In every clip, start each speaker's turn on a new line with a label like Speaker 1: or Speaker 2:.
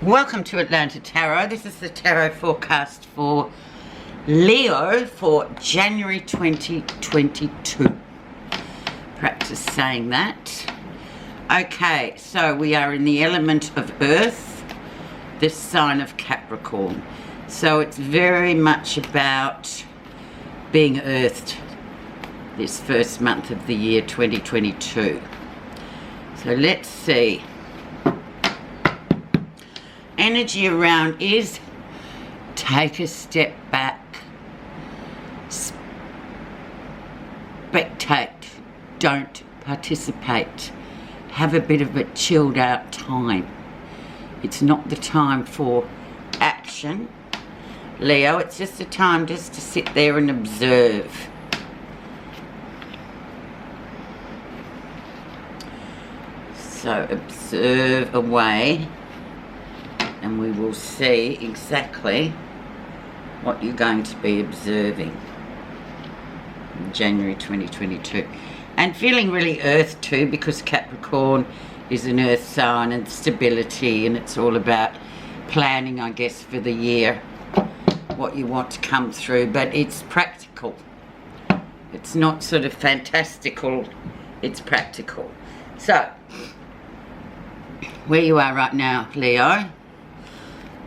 Speaker 1: Welcome to Atlanta Tarot. This is the tarot forecast for Leo for January 2022. Practice saying that. Okay, so we are in the element of Earth, this sign of Capricorn. So it's very much about being earthed this first month of the year 2022. So let's see. Energy around is take a step back, spectate, don't participate, have a bit of a chilled out time. It's not the time for action, Leo, it's just a time just to sit there and observe. So observe away, and we will see exactly what you're going to be observing in January 2022. And feeling really earth too, because Capricorn is an earth sign and stability, and it's all about planning, I guess, for the year, what you want to come through, but it's practical. It's not sort of fantastical, it's practical. So, where you are right now, Leo.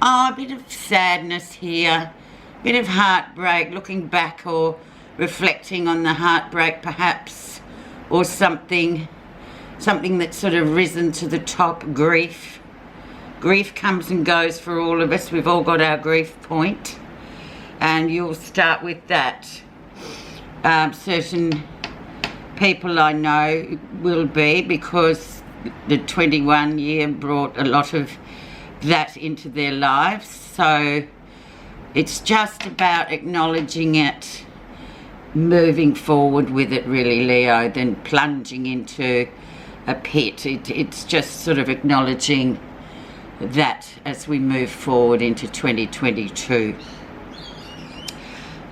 Speaker 1: Oh, a bit of sadness here, a bit of heartbreak, looking back or reflecting on the heartbreak perhaps, or something that's sort of risen to the top. Grief. Grief comes and goes for all of us. We've all got our grief point, and you'll start with that. Certain people I know will be, because the 21 year brought a lot of that into their lives. So it's just about acknowledging it, moving forward with it really, Leo, than plunging into a pit. It's just sort of acknowledging that as we move forward into 2022.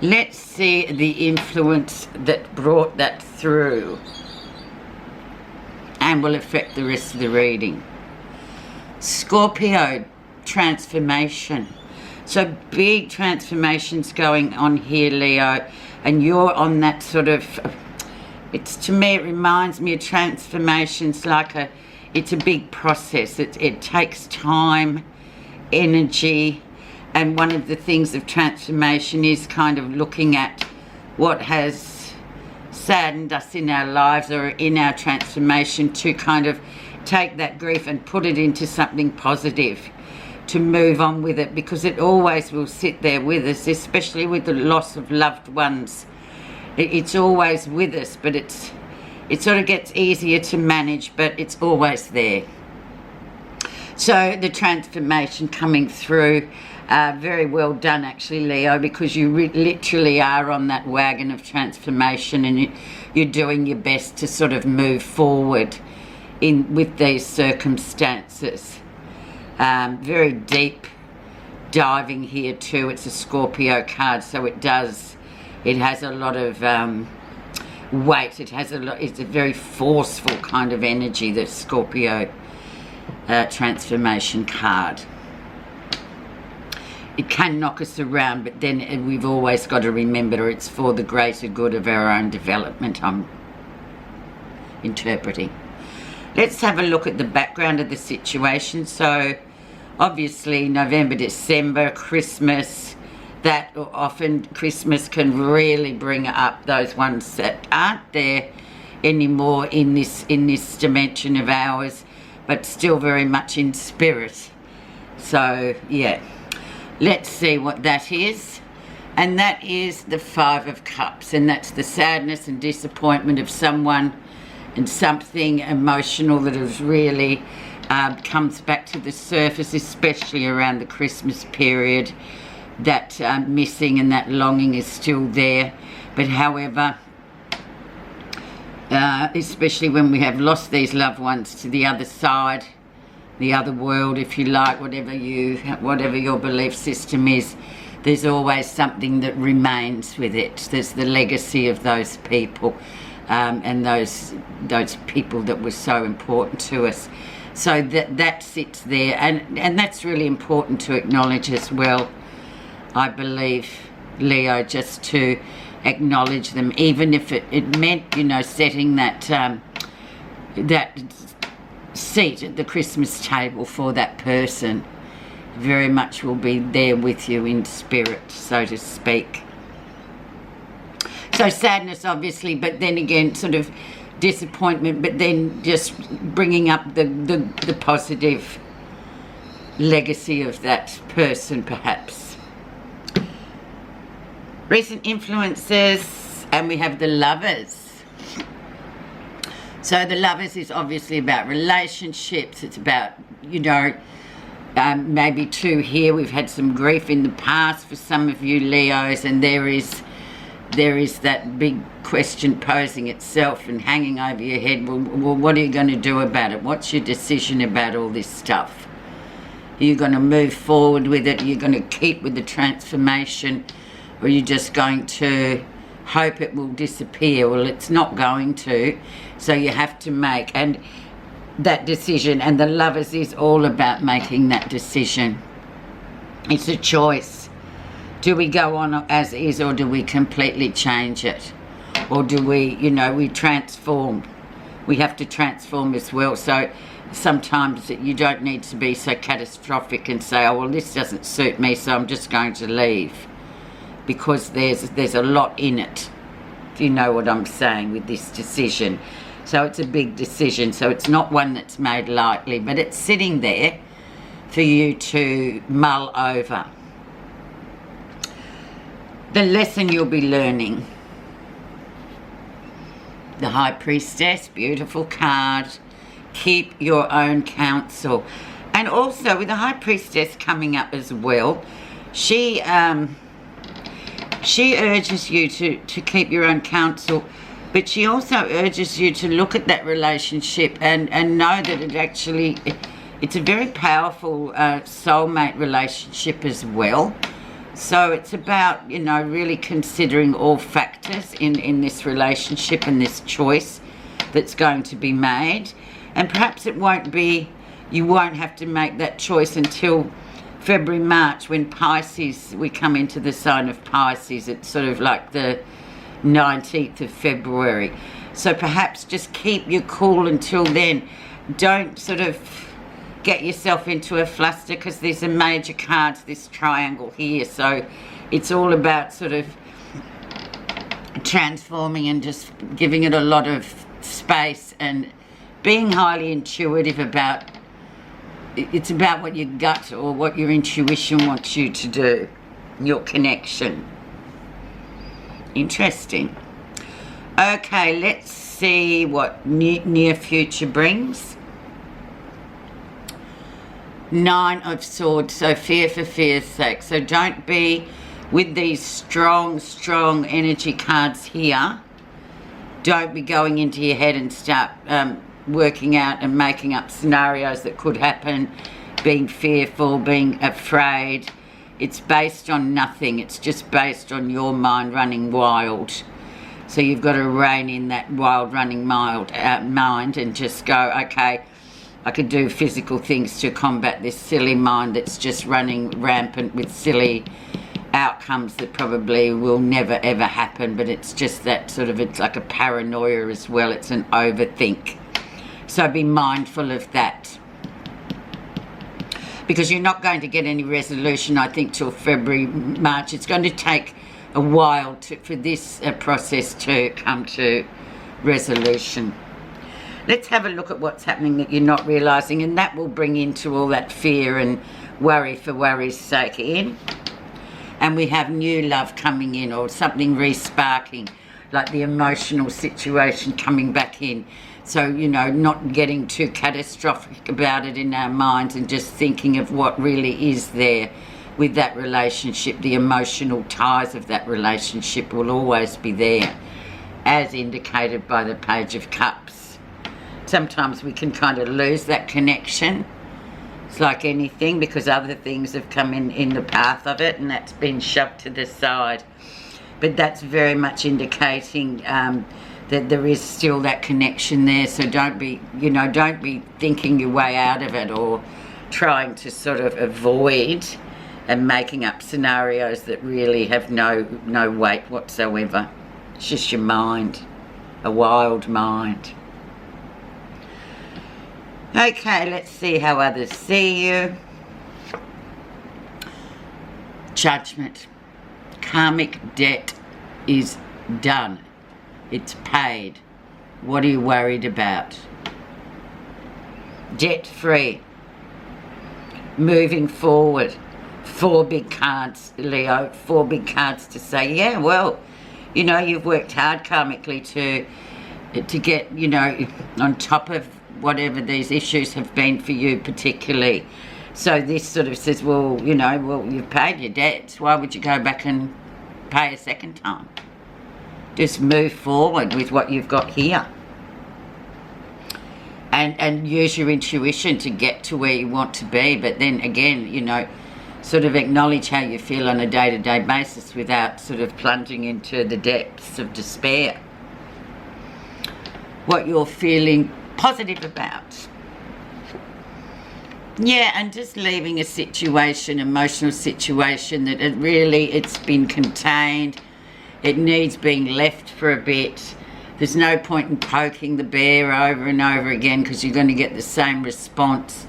Speaker 1: Let's see the influence that brought that through and will affect the rest of the reading. Scorpio, transformation. So big transformations going on here, Leo, and you're on that sort of, to me it reminds me of transformations like it's a big process. It takes time, energy, and one of the things of transformation is kind of looking at what has saddened us in our lives or in our transformation, to kind of take that grief and put it into something positive, to move on with it, because it always will sit there with us, especially with the loss of loved ones. It's always with us, but it sort of gets easier to manage, but it's always there. So the transformation coming through, very well done actually, Leo, because you literally are on that wagon of transformation, and you're doing your best to sort of move forward with these circumstances. Very deep diving here too. It's a Scorpio card, so it has a lot of weight. It's a very forceful kind of energy, the Scorpio transformation card. It can knock us around, but then we've always got to remember it's for the greater good of our own development, I'm interpreting. Let's have a look at the background of the situation. So obviously November, December, Christmas, that often Christmas can really bring up those ones that aren't there anymore in this dimension of ours, but still very much in spirit. So yeah, let's see what that is. And that is the Five of Cups, and that's the sadness and disappointment of someone and something emotional that has really comes back to the surface, especially around the Christmas period. That missing and that longing is still there. But however, especially when we have lost these loved ones to the other side, the other world, if you like, whatever your belief system is, there's always something that remains with it. There's the legacy of those people. And those people that were so important to us. So that sits there, and that's really important to acknowledge as well, I believe, Leo, just to acknowledge them, even if it meant, you know, setting that that seat at the Christmas table for that person. Very much will be there with you in spirit, so to speak. So sadness, obviously, but then again, sort of disappointment, but then just bringing up the positive legacy of that person, perhaps. Recent influences, and we have the Lovers. So the Lovers is obviously about relationships. It's about, you know, maybe two here. We've had some grief in the past for some of you Leos, and there is that big question posing itself and hanging over your head. Well, what are you going to do about it? What's your decision about all this stuff? Are you going to move forward with it? Are you going to keep with the transformation? Or are you just going to hope it will disappear? Well, it's not going to. So you have to make that decision. And the Lovers is all about making that decision. It's a choice. Do we go on as is, or do we completely change it? Or do we, you know, we transform? We have to transform as well. So sometimes you don't need to be so catastrophic and say, oh, well, this doesn't suit me, so I'm just going to leave. Because there's a lot in it. Do you know what I'm saying with this decision? So it's a big decision. So it's not one that's made lightly, but it's sitting there for you to mull over. The lesson you'll be learning. The High Priestess, beautiful card. Keep your own counsel. And also with the High Priestess coming up as well, she urges you to keep your own counsel, but she also urges you to look at that relationship and know that it's a very powerful soulmate relationship as well. So it's about, you know, really considering all factors in this relationship and this choice that's going to be made. And perhaps you won't have to make that choice until February, March, when Pisces, we come into the sign of Pisces. It's sort of like the 19th of February. So perhaps just keep your cool until then. Don't sort of get yourself into a fluster, because there's a major cards, this triangle here. So it's all about sort of transforming and just giving it a lot of space and being highly intuitive about it's about what your gut or what your intuition wants you to do, your connection. Interesting. Okay, let's see what near future brings. 9 of Swords, so fear for fear's sake. So don't be with these strong energy cards here. Don't be going into your head and start working out and making up scenarios that could happen, being fearful, being afraid. It's based on nothing. It's just based on your mind running wild. So you've got to rein in that wild running mind and just go, okay, I could do physical things to combat this silly mind that's just running rampant with silly outcomes that probably will never ever happen. But it's just that sort of, it's like a paranoia as well. It's an overthink. So be mindful of that, because you're not going to get any resolution, I think, till February, March. It's going to take a while for this process to come to resolution. Let's have a look at what's happening that you're not realising, and that will bring into all that fear and worry for worry's sake in. And we have new love coming in, or something re-sparking, like the emotional situation coming back in. So, you know, not getting too catastrophic about it in our minds and just thinking of what really is there with that relationship. The emotional ties of that relationship will always be there, as indicated by the Page of Cups. Sometimes we can kind of lose that connection. It's like anything, because other things have come in the path of it, and that's been shoved to the side. But that's very much indicating that there is still that connection there. So don't be, don't be thinking your way out of it or trying to sort of avoid and making up scenarios that really have no weight whatsoever. It's just your mind, a wild mind. Okay, let's see how others see you. Judgment. Karmic debt is done. It's paid. What are you worried about? Debt-free. Moving forward. 4 big cards, Leo. 4 big cards to say, yeah, well, you've worked hard karmically to get, on top of whatever these issues have been for you particularly. So this sort of says, well, you've paid your debts. Why would you go back and pay a second time? Just move forward with what you've got here. And use your intuition to get to where you want to be. But then again, sort of acknowledge how you feel on a day-to-day basis without sort of plunging into the depths of despair. What you're feeling positive about. Yeah, and just leaving a situation, emotional situation that it's been contained. It needs being left for a bit. There's no point in poking the bear over and over again because you're going to get the same response.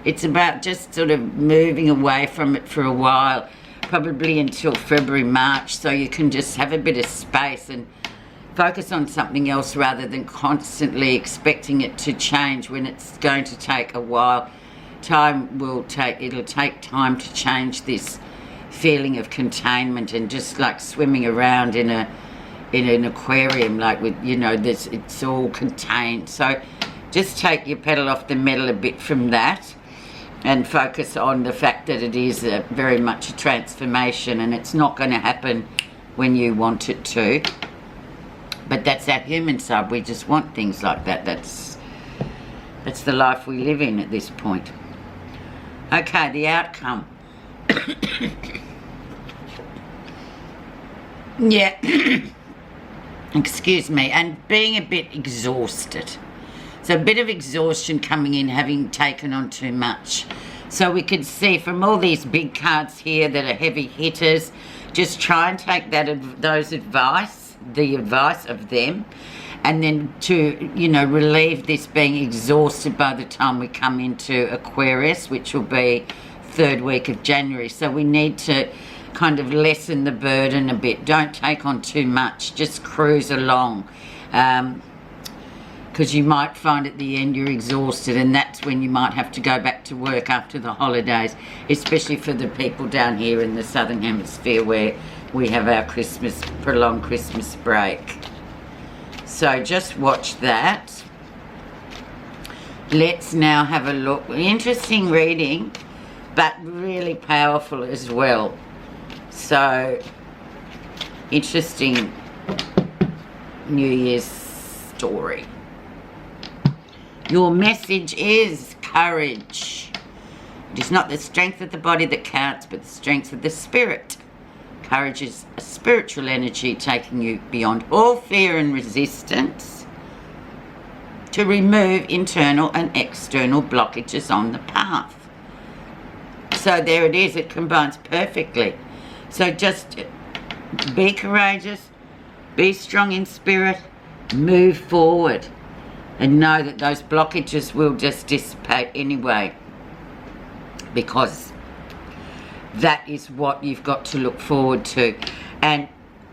Speaker 1: It's about just sort of moving away from it for a while, probably until February, March, so you can just have a bit of space and focus on something else rather than constantly expecting it to change when it's going to take a while. It'll take time to change this feeling of containment and just like swimming around in an aquarium, like with, it's all contained. So just take your pedal off the metal a bit from that and focus on the fact that it is very much a transformation, and it's not going to happen when you want it to. But that's our human side. We just want things like that. That's the life we live in at this point. Okay, the outcome. Yeah. Excuse me. And being a bit exhausted. So a bit of exhaustion coming in, having taken on too much. So we could see from all these big cards here that are heavy hitters, just try and take the advice of them, and then to, relieve this being exhausted by the time we come into Aquarius, which will be 3rd week of January. So we need to kind of lessen the burden a bit. Don't take on too much. Just cruise along. Because you might find at the end you're exhausted, and that's when you might have to go back to work after the holidays, especially for the people down here in the Southern Hemisphere where we have our prolonged Christmas break. So just watch that. Let's now have a look. Interesting reading, but really powerful as well. So, interesting New Year's story. Your message is courage. It is not the strength of the body that counts, but the strength of the spirit. Courage is a spiritual energy taking you beyond all fear and resistance to remove internal and external blockages on the path. So there it is. It combines perfectly. So just be courageous, be strong in spirit, move forward, and know that those blockages will just dissipate anyway, because that is what you've got to look forward to. And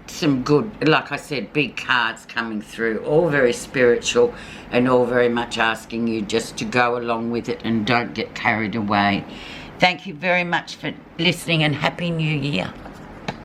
Speaker 1: some good, like I said, big cards coming through, all very spiritual and all very much asking you just to go along with it and don't get carried away. Thank you very much for listening, and Happy New Year.